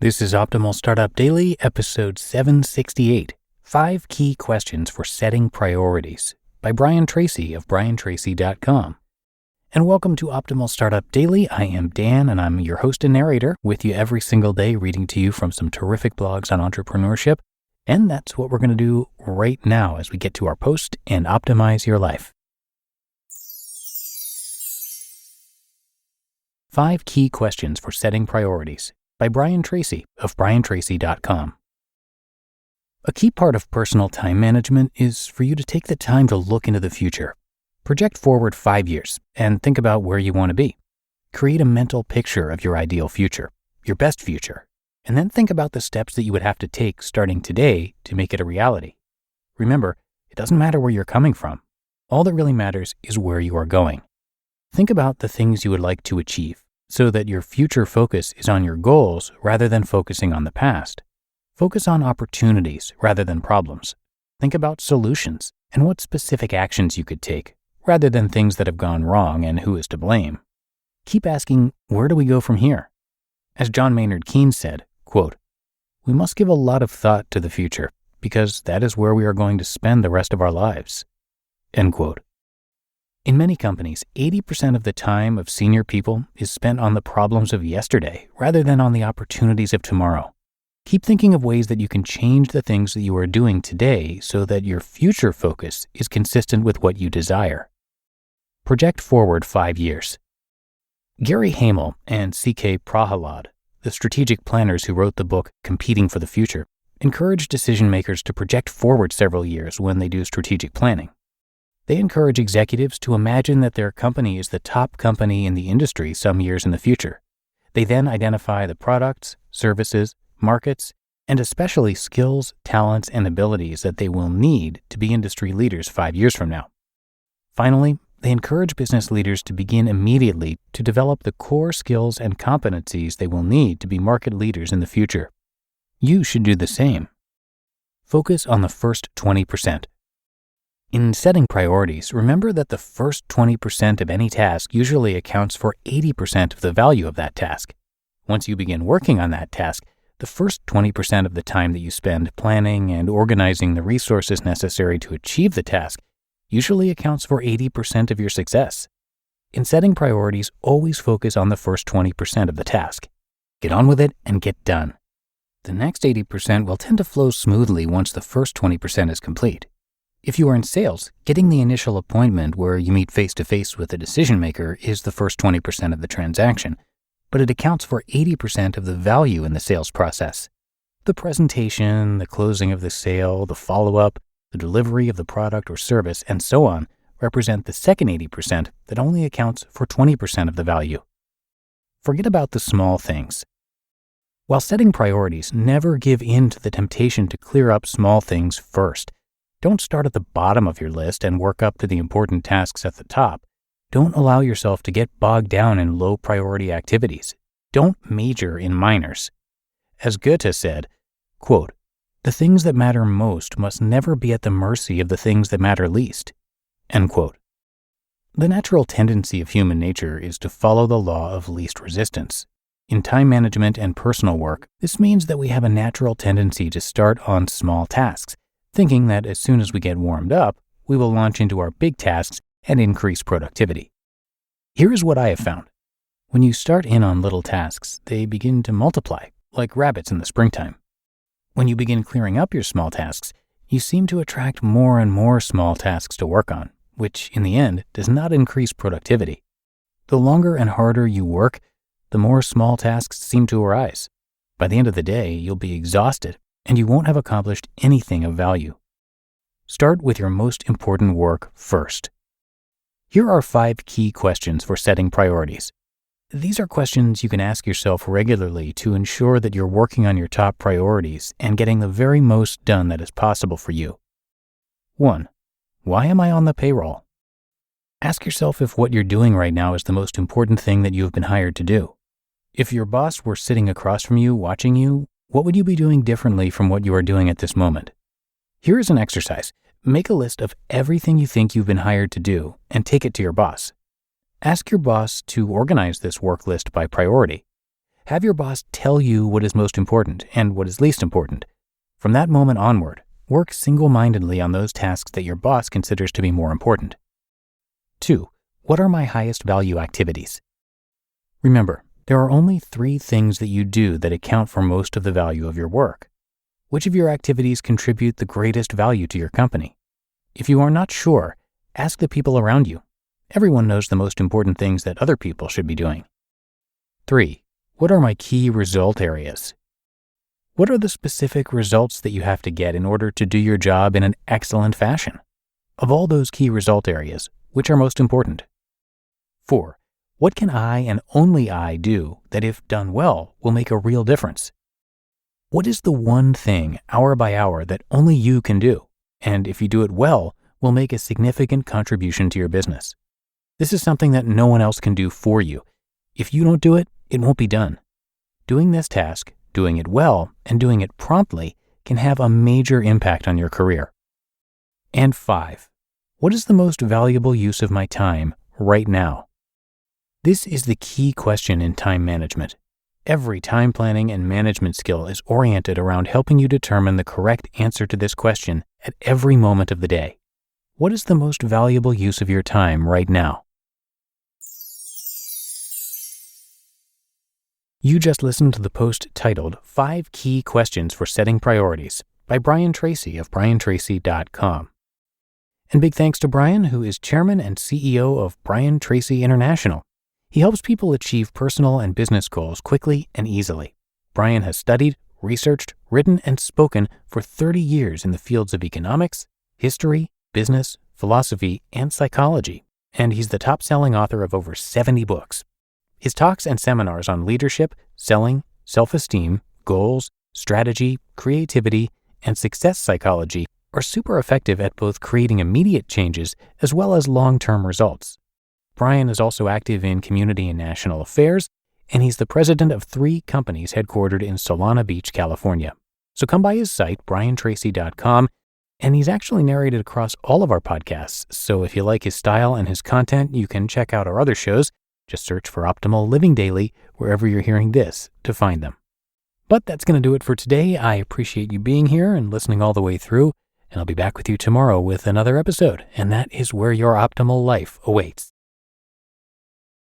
This is Optimal Startup Daily, episode 768, 5 Key Questions for Setting Priorities by Brian Tracy of briantracy.com. And welcome to Optimal Startup Daily. I am Dan, and I'm your host and narrator, with you every single day, reading to you from some terrific blogs on entrepreneurship. And that's what we're going to do right now as we get to our post and optimize your life. 5 Key Questions for Setting Priorities by Brian Tracy of briantracy.com. A key part of personal time management is for you to take the time to look into the future. Project forward 5 years and think about where you want to be. Create a mental picture of your ideal future, your best future, and then think about the steps that you would have to take starting today to make it a reality. Remember, it doesn't matter where you're coming from. All that really matters is where you are going. Think about the things you would like to achieve, so that your future focus is on your goals rather than focusing on the past. Focus on opportunities rather than problems. Think about solutions and what specific actions you could take, rather than things that have gone wrong and who is to blame. Keep asking, where do we go from here? As John Maynard Keynes said, quote, "We must give a lot of thought to the future, because that is where we are going to spend the rest of our lives." End quote. In many companies, 80% of the time of senior people is spent on the problems of yesterday rather than on the opportunities of tomorrow. Keep thinking of ways that you can change the things that you are doing today so that your future focus is consistent with what you desire. Project forward 5 years. Gary Hamel and C.K. Prahalad, the strategic planners who wrote the book Competing for the Future, encourage decision makers to project forward several years when they do strategic planning. They encourage executives to imagine that their company is the top company in the industry some years in the future. They then identify the products, services, markets, and especially skills, talents, and abilities that they will need to be industry leaders 5 years from now. Finally, they encourage business leaders to begin immediately to develop the core skills and competencies they will need to be market leaders in the future. You should do the same. Focus on the first 20%. In setting priorities, remember that the first 20% of any task usually accounts for 80% of the value of that task. Once you begin working on that task, the first 20% of the time that you spend planning and organizing the resources necessary to achieve the task usually accounts for 80% of your success. In setting priorities, always focus on the first 20% of the task. Get on with it and get done. The next 80% will tend to flow smoothly once the first 20% is complete. If you are in sales, getting the initial appointment where you meet face-to-face with a decision maker is the first 20% of the transaction, but it accounts for 80% of the value in the sales process. The presentation, the closing of the sale, the follow-up, the delivery of the product or service, and so on represent the second 80% that only accounts for 20% of the value. Forget about the small things. While setting priorities, never give in to the temptation to clear up small things first. Don't start at the bottom of your list and work up to the important tasks at the top. Don't allow yourself to get bogged down in low-priority activities. Don't major in minors. As Goethe said, quote, "The things that matter most must never be at the mercy of the things that matter least." End quote. The natural tendency of human nature is to follow the law of least resistance. In time management and personal work, this means that we have a natural tendency to start on small tasks, thinking that as soon as we get warmed up, we will launch into our big tasks and increase productivity. Here is what I have found. When you start in on little tasks, they begin to multiply, like rabbits in the springtime. When you begin clearing up your small tasks, you seem to attract more and more small tasks to work on, which in the end does not increase productivity. The longer and harder you work, the more small tasks seem to arise. By the end of the day, you'll be exhausted, and you won't have accomplished anything of value. Start with your most important work first. Here are 5 key questions for setting priorities. These are questions you can ask yourself regularly to ensure that you're working on your top priorities and getting the very most done that is possible for you. 1. Why am I on the payroll? Ask yourself if what you're doing right now is the most important thing that you have been hired to do. If your boss were sitting across from you watching you, what would you be doing differently from what you are doing at this moment? Here is an exercise. Make a list of everything you think you've been hired to do and take it to your boss. Ask your boss to organize this work list by priority. Have your boss tell you what is most important and what is least important. From that moment onward, work single-mindedly on those tasks that your boss considers to be more important. 2. What are my highest value activities? Remember, there are only 3 things that you do that account for most of the value of your work. Which of your activities contribute the greatest value to your company? If you are not sure, ask the people around you. Everyone knows the most important things that other people should be doing. 3. What are my key result areas? What are the specific results that you have to get in order to do your job in an excellent fashion? Of all those key result areas, which are most important? 4. What can I and only I do that, if done well, will make a real difference? What is the one thing, hour by hour, that only you can do, and if you do it well, will make a significant contribution to your business? This is something that no one else can do for you. If you don't do it, it won't be done. Doing this task, doing it well, and doing it promptly can have a major impact on your career. And 5. What is the most valuable use of my time right now? This is the key question in time management. Every time planning and management skill is oriented around helping you determine the correct answer to this question at every moment of the day. What is the most valuable use of your time right now? You just listened to the post titled 5 Key Questions for Setting Priorities by Brian Tracy of briantracy.com. And big thanks to Brian, who is chairman and CEO of Brian Tracy International. He helps people achieve personal and business goals quickly and easily. Brian has studied, researched, written, and spoken for 30 years in the fields of economics, history, business, philosophy, and psychology, and he's the top-selling author of over 70 books. His talks and seminars on leadership, selling, self-esteem, goals, strategy, creativity, and success psychology are super effective at both creating immediate changes as well as long-term results. Brian is also active in community and national affairs, and he's the president of 3 companies headquartered in Solana Beach, California. So come by his site, briantracy.com, and he's actually narrated across all of our podcasts. So if you like his style and his content, you can check out our other shows. Just search for Optimal Living Daily wherever you're hearing this to find them. But that's going to do it for today. I appreciate you being here and listening all the way through, and I'll be back with you tomorrow with another episode, and that is where your optimal life awaits.